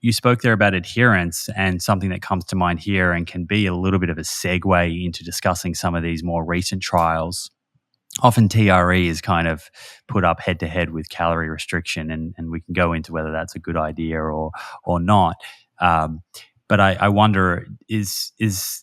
you spoke there about adherence, and something that comes to mind here and can be a little bit of a segue into discussing some of these more recent trials. Often TRE is kind of put up head to head with calorie restriction, and we can go into whether that's a good idea or not. But I wonder, is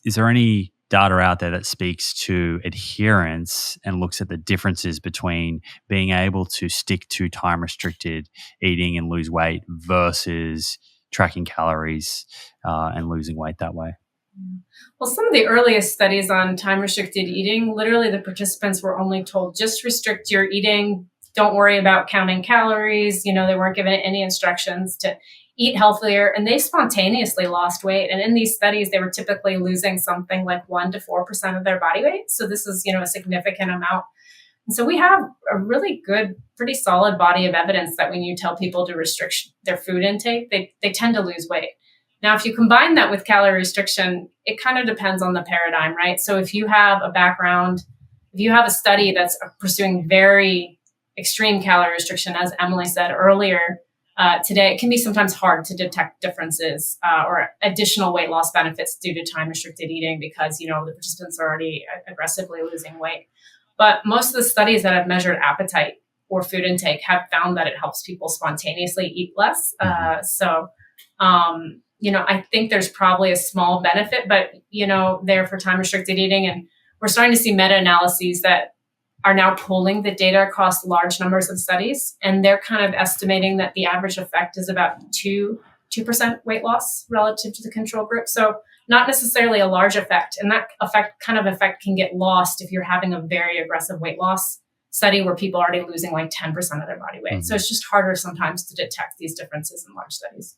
there any data out there that speaks to adherence and looks at the differences between being able to stick to time restricted eating and lose weight versus tracking calories and losing weight that way? Well, some of the earliest studies on time-restricted eating, literally the participants were only told, just restrict your eating. Don't worry about counting calories. They weren't given any instructions to eat healthier, and they spontaneously lost weight. And in these studies, they were typically losing something like 1% to 4% of their body weight. So this is, a significant amount. And so we have a really good, pretty solid body of evidence that when you tell people to restrict their food intake, they tend to lose weight. Now, if you combine that with calorie restriction, it kind of depends on the paradigm, right? So if you have a background, if you have a study that's pursuing very extreme calorie restriction, as Emily said earlier, today, it can be sometimes hard to detect differences or additional weight loss benefits due to time-restricted eating because, the participants are already aggressively losing weight. But most of the studies that have measured appetite or food intake have found that it helps people spontaneously eat less. I think there's probably a small benefit, but, there for time-restricted eating. And we're starting to see meta-analyses that are now pulling the data across large numbers of studies. And they're kind of estimating that the average effect is about 2% weight loss relative to the control group. So not necessarily a large effect. And that effect can get lost if you're having a very aggressive weight loss study where people are already losing like 10% of their body weight. Mm-hmm. So it's just harder sometimes to detect these differences in large studies.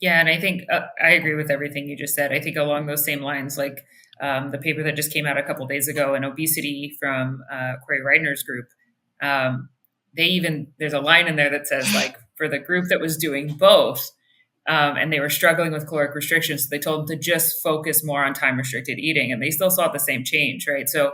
Yeah, and I think I agree with everything you just said. I think along those same lines, like the paper that just came out a couple of days ago in obesity from Corey Reidner's group, there's a line in there that says like for the group that was doing both and they were struggling with caloric restrictions, so they told them to just focus more on time restricted eating, and they still saw the same change, right? So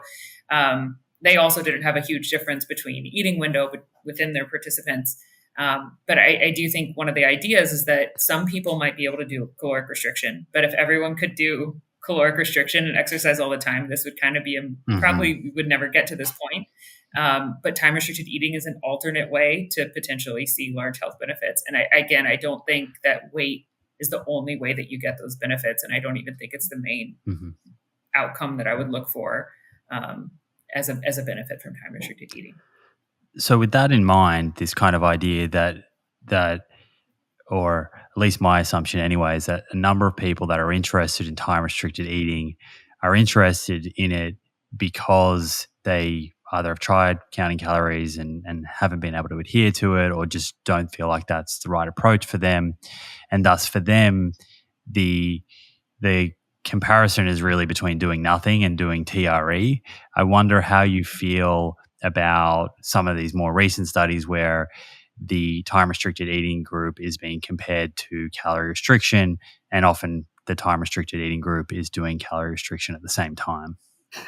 they also didn't have a huge difference between eating window within their participants. But I do think one of the ideas is that some people might be able to do caloric restriction, but if everyone could do caloric restriction and exercise all the time, this would kind of be probably we would never get to this point. But time restricted eating is an alternate way to potentially see large health benefits. And I don't think that weight is the only way that you get those benefits. And I don't even think it's the main outcome that I would look for as a benefit from time restricted eating. So with that in mind, this kind of idea that, or at least my assumption anyway, is that a number of people that are interested in time-restricted eating are interested in it because they either have tried counting calories and haven't been able to adhere to it, or just don't feel like that's the right approach for them. And thus for them, the comparison is really between doing nothing and doing TRE. I wonder how you feel about some of these more recent studies where the time-restricted eating group is being compared to calorie restriction, and often the time-restricted eating group is doing calorie restriction at the same time.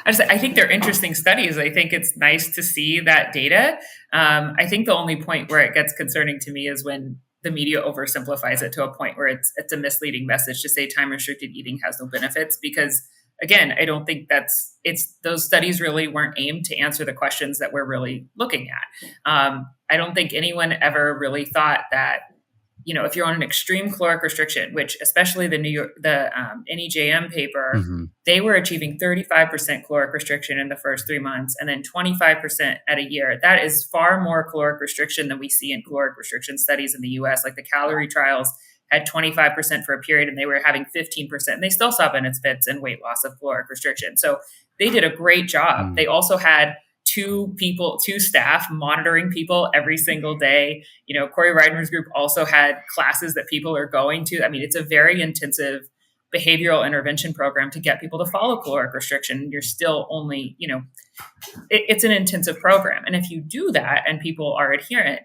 I think they're interesting studies. I think it's nice to see that data. I think the only point where it gets concerning to me is when the media oversimplifies it to a point where it's a misleading message to say time-restricted eating has no benefits, because again, I don't think those studies really weren't aimed to answer the questions that we're really looking at. I don't think anyone ever really thought that, if you're on an extreme caloric restriction, which especially the NEJM paper, they were achieving 35% caloric restriction in the first 3 months and then 25% at a year. That is far more caloric restriction than we see in caloric restriction studies in the US. Like the calorie trials had 25% for a period and they were having 15%. And they still saw benefits and weight loss of caloric restriction. So they did a great job. They also had two staff monitoring people every single day. Corey Reidner's group also had classes that people are going to. I mean, it's a very intensive behavioral intervention program to get people to follow caloric restriction. You're still only, it's an intensive program. And if you do that and people are adherent,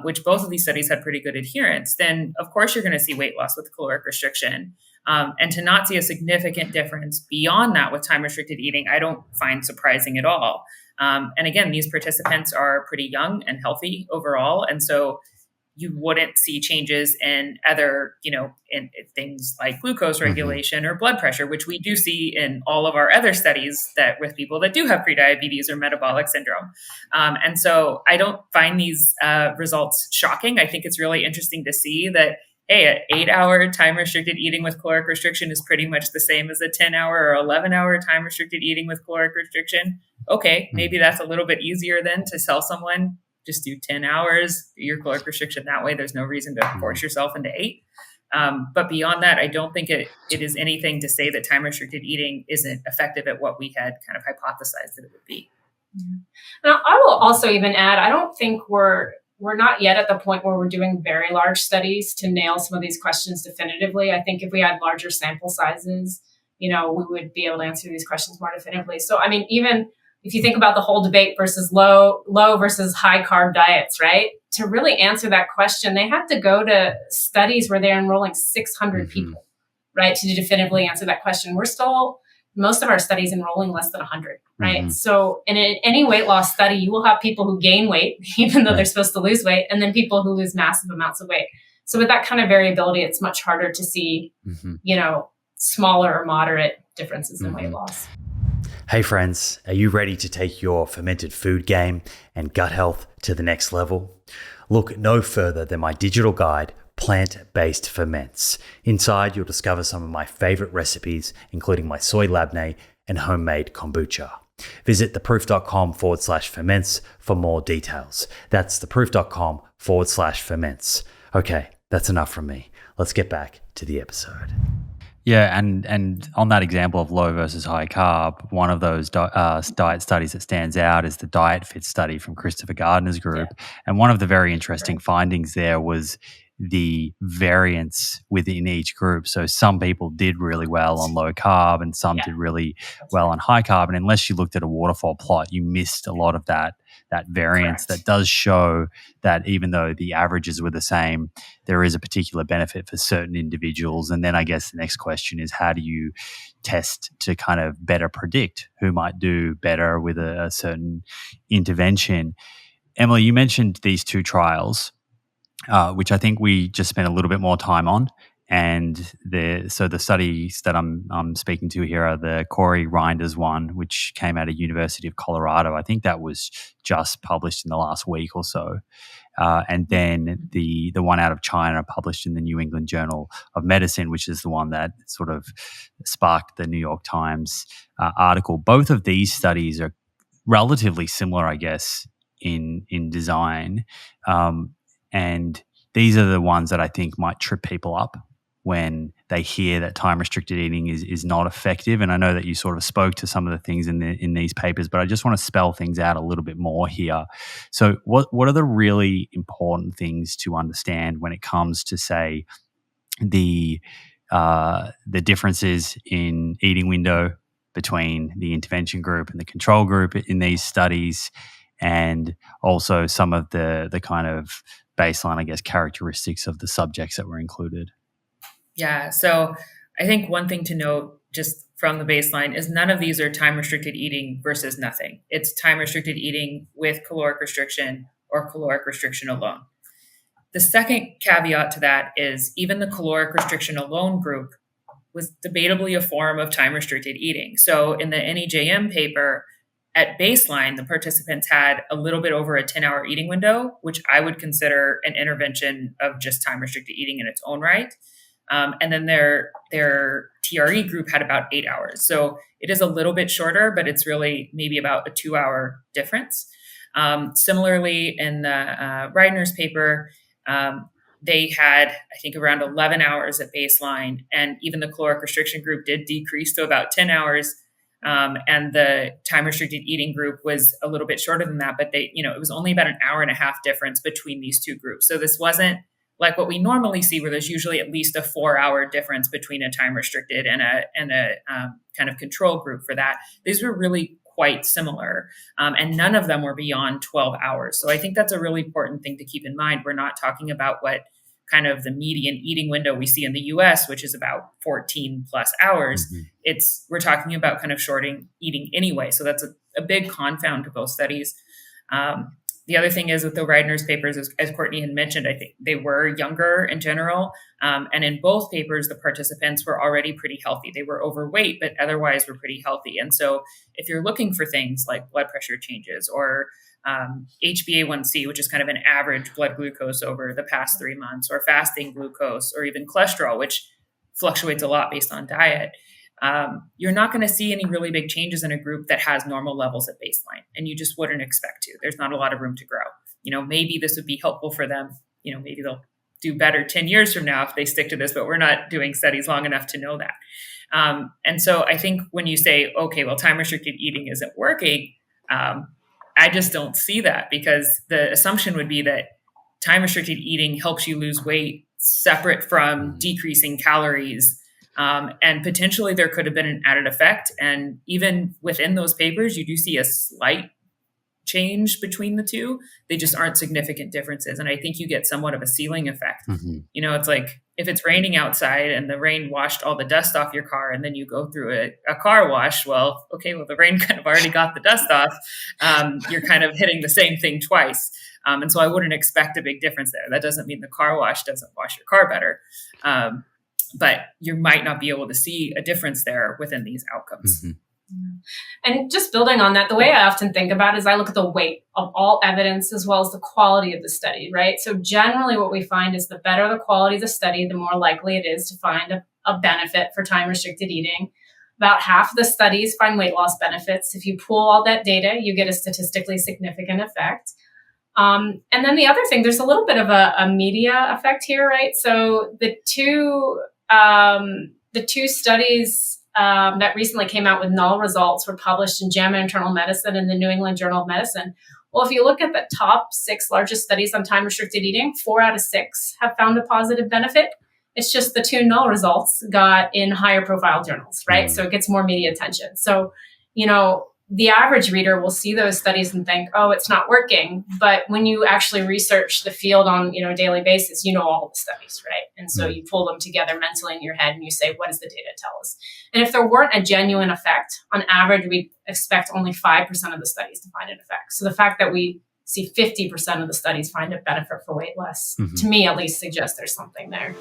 which both of these studies had pretty good adherence, then of course you're going to see weight loss with caloric restriction. And to not see a significant difference beyond that with time-restricted eating, I don't find surprising at all. And again, these participants are pretty young and healthy overall. And so you wouldn't see changes in other, in things like glucose regulation or blood pressure, which we do see in all of our other studies that with people that do have prediabetes or metabolic syndrome. And so I don't find these results shocking. I think it's really interesting to see that, hey, an 8-hour time restricted eating with caloric restriction is pretty much the same as a 10-hour or 11-hour time restricted eating with caloric restriction. Okay, maybe that's a little bit easier then to tell someone, just do 10 hours, your caloric restriction that way. There's no reason to force yourself into 8. But beyond that, I don't think it is anything to say that time restricted eating isn't effective at what we had kind of hypothesized that it would be. Now, I will also even add, I don't think we're not yet at the point where we're doing very large studies to nail some of these questions definitively. I think if we had larger sample sizes, we would be able to answer these questions more definitively. So, I mean, even if you think about the whole debate versus low versus high carb diets, right? To really answer that question, they have to go to studies where they're enrolling 600 people, right? To definitively answer that question. We're still, most of our studies enrolling less than 100, right? So in any weight loss study, you will have people who gain weight, even though they're supposed to lose weight, and then people who lose massive amounts of weight. So with that kind of variability, it's much harder to see, smaller or moderate differences in weight loss. Hey friends, are you ready to take your fermented food game and gut health to the next level? Look no further than my digital guide, Plant-Based Ferments. Inside, you'll discover some of my favorite recipes, including my soy labneh and homemade kombucha. Visit theproof.com/ferments for more details. That's theproof.com/ferments. Okay, that's enough from me. Let's get back to the episode. Yeah, and on that example of low versus high carb, one of those diet studies that stands out is the Diet Fit study from Christopher Gardner's group. Yeah. And one of the very interesting findings there was the variance within each group. So some people did really well on low carb and some did really well on high carb. And unless you looked at a waterfall plot, you missed a lot of that variance. Correct. That does show that even though the averages were the same, there is a particular benefit for certain individuals. And then I guess the next question is, how do you test to kind of better predict who might do better with a certain intervention? Emily, you mentioned these two trials, which I think we just spent a little bit more time on. And the studies that I'm speaking to here are the Corey Reinders one, which came out of University of Colorado. I think that was just published in the last week or so. And then the one out of China published in the New England Journal of Medicine, which is the one that sort of sparked the New York Times article. Both of these studies are relatively similar, I guess, in design. And these are the ones that I think might trip people up when they hear that time-restricted eating is not effective. And I know that you sort of spoke to some of the things in these papers, but I just want to spell things out a little bit more here. So what are the really important things to understand when it comes to, say, the differences in eating window between the intervention group and the control group in these studies, and also some of the kind of baseline, I guess, characteristics of the subjects that were included? Yeah. So I think one thing to note just from the baseline is none of these are time-restricted eating versus nothing. It's time-restricted eating with caloric restriction or caloric restriction alone. The second caveat to that is even the caloric restriction alone group was debatably a form of time-restricted eating. So in the NEJM paper, at baseline, the participants had a little bit over a 10-hour eating window, which I would consider an intervention of just time-restricted eating in its own right. And then their TRE group had about 8 hours. So it is a little bit shorter, but it's really maybe about a 2-hour difference. Similarly, in the Reidner's paper, they had, I think, around 11 hours at baseline. And even the caloric restriction group did decrease to about 10 hours. And the time-restricted eating group was a little bit shorter than that, but it was only about an hour and a half difference between these two groups. So this wasn't like what we normally see, where there's usually at least a 4-hour difference between a time-restricted and a kind of control group for that. These were really quite similar, and none of them were beyond 12 hours. So I think that's a really important thing to keep in mind. We're not talking about what kind of the median eating window we see in the US, which is about 14 plus hours. Mm-hmm. We're talking about kind of shorting eating anyway. So that's a big confound to both studies. The other thing is with the Reidner's papers, as Courtney had mentioned, I think they were younger in general. And in both papers, the participants were already pretty healthy. They were overweight, but otherwise were pretty healthy. And so if you're looking for things like blood pressure changes or HbA1c, which is kind of an average blood glucose over the past 3 months, or fasting glucose, or even cholesterol, which fluctuates a lot based on diet, you're not going to see any really big changes in a group that has normal levels at baseline, and you just wouldn't expect to. There's not a lot of room to grow. Maybe this would be helpful for them. Maybe they'll do better 10 years from now if they stick to this, but we're not doing studies long enough to know that. And so I think when you say, okay, well, time-restricted eating isn't working, I just don't see that, because the assumption would be that time-restricted eating helps you lose weight separate from decreasing calories. And potentially there could have been an added effect. And even within those papers, you do see a slight change between the two. They just aren't significant differences. And I think you get somewhat of a ceiling effect. Mm-hmm. It's like if it's raining outside and the rain washed all the dust off your car, and then you go through a car wash, well, the rain kind of already got the dust off. You're kind of hitting the same thing twice. And so I wouldn't expect a big difference there. That doesn't mean the car wash doesn't wash your car better. But you might not be able to see a difference there within these outcomes. Mm-hmm. And just building on that, the way I often think about it is I look at the weight of all evidence as well as the quality of the study, right? So generally what we find is the better the quality of the study, the more likely it is to find a benefit for time-restricted eating. About half of the studies find weight loss benefits. If you pool all that data, you get a statistically significant effect. And then the other thing, there's a little bit of a media effect here, right? So the two studies that recently came out with null results were published in JAMA Internal Medicine and the New England Journal of Medicine. Well, if you look at the top 6 largest studies on time-restricted eating, 4 out of 6 have found a positive benefit. It's just the 2 null results got in higher profile journals, right? So it gets more media attention. So, the average reader will see those studies and think, oh, it's not working. But when you actually research the field on, a daily basis, all the studies, right? And so you pull them together mentally in your head and you say, what does the data tell us? And if there weren't a genuine effect, on average, we expect only 5% of the studies to find an effect. So the fact that we see 50% of the studies find a benefit for weight loss, to me at least, suggests there's something there.